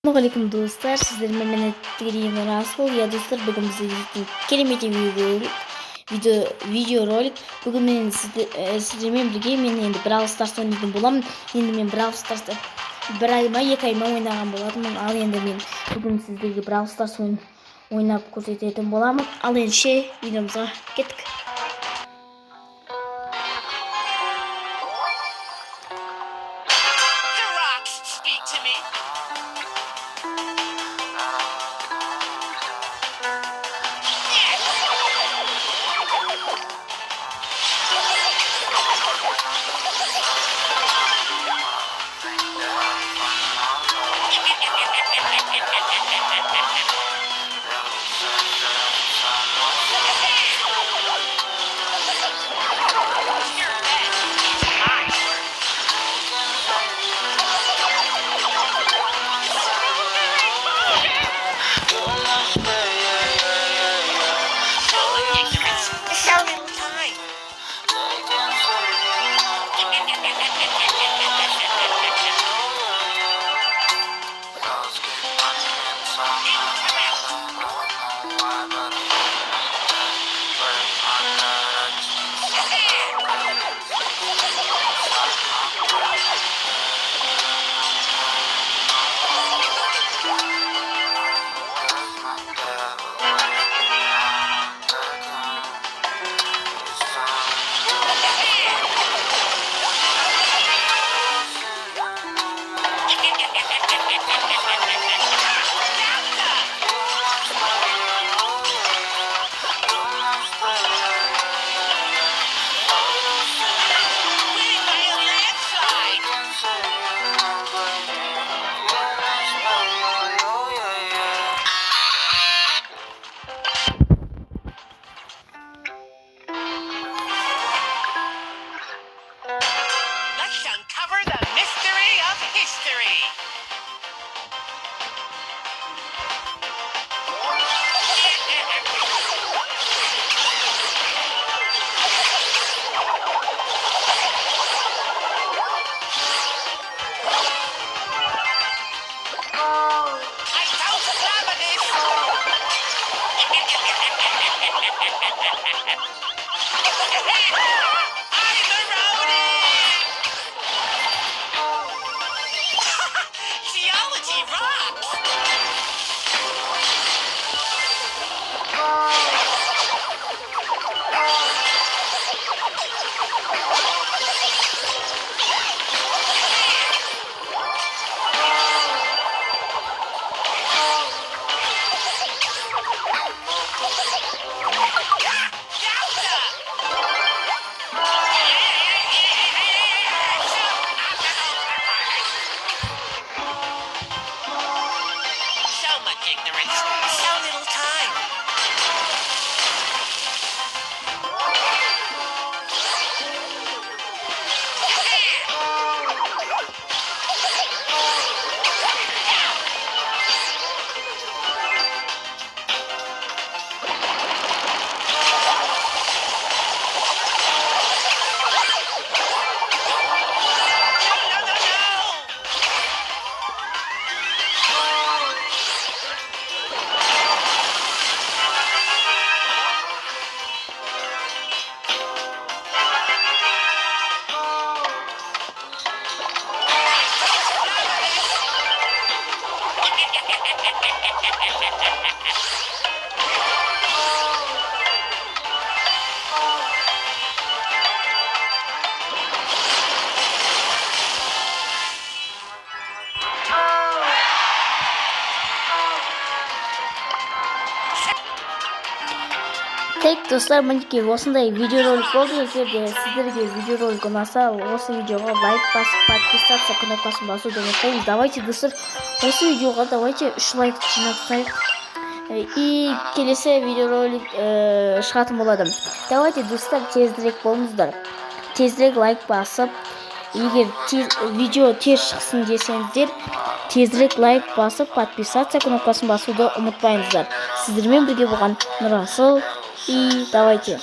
Assalamualaikum dostlar, sizlerle ben Ettiriyim Rasol. Ya dostlar, bugün bize kelimeci video rolik. Bugün men sizlerмен birге мен енді Brawl Stars ойнайтын боламын. Енді мен Brawl Stars'ta бір айма, екі айма ойнаған болатынмын. Ал енді мен бүгін сіздерге Brawl Stars ойнап көрсететін боламын. Ал енді видеомызға кеттік. Tek dostlar, мінекей осындай видеоролик болды. Егер де сіздерге видеоролик ұнаса, осы видеоға лайк басып, подписаться кнопкасын басуды ұмытпаңыз. Давайте достар, осы видеоға давайте 3 лайк жинатсайық. И келесі видеоролик шығатын болады. Давайте достар, тезірек болыңыздар. Тезірек лайк басып, егер видео тез шықсын десеңіздер, тезірек лайк басып, подписаться кнопкасын басуды ұмытпаңыздар. Сіздермен бірге болған Нұрасыл. И давайте.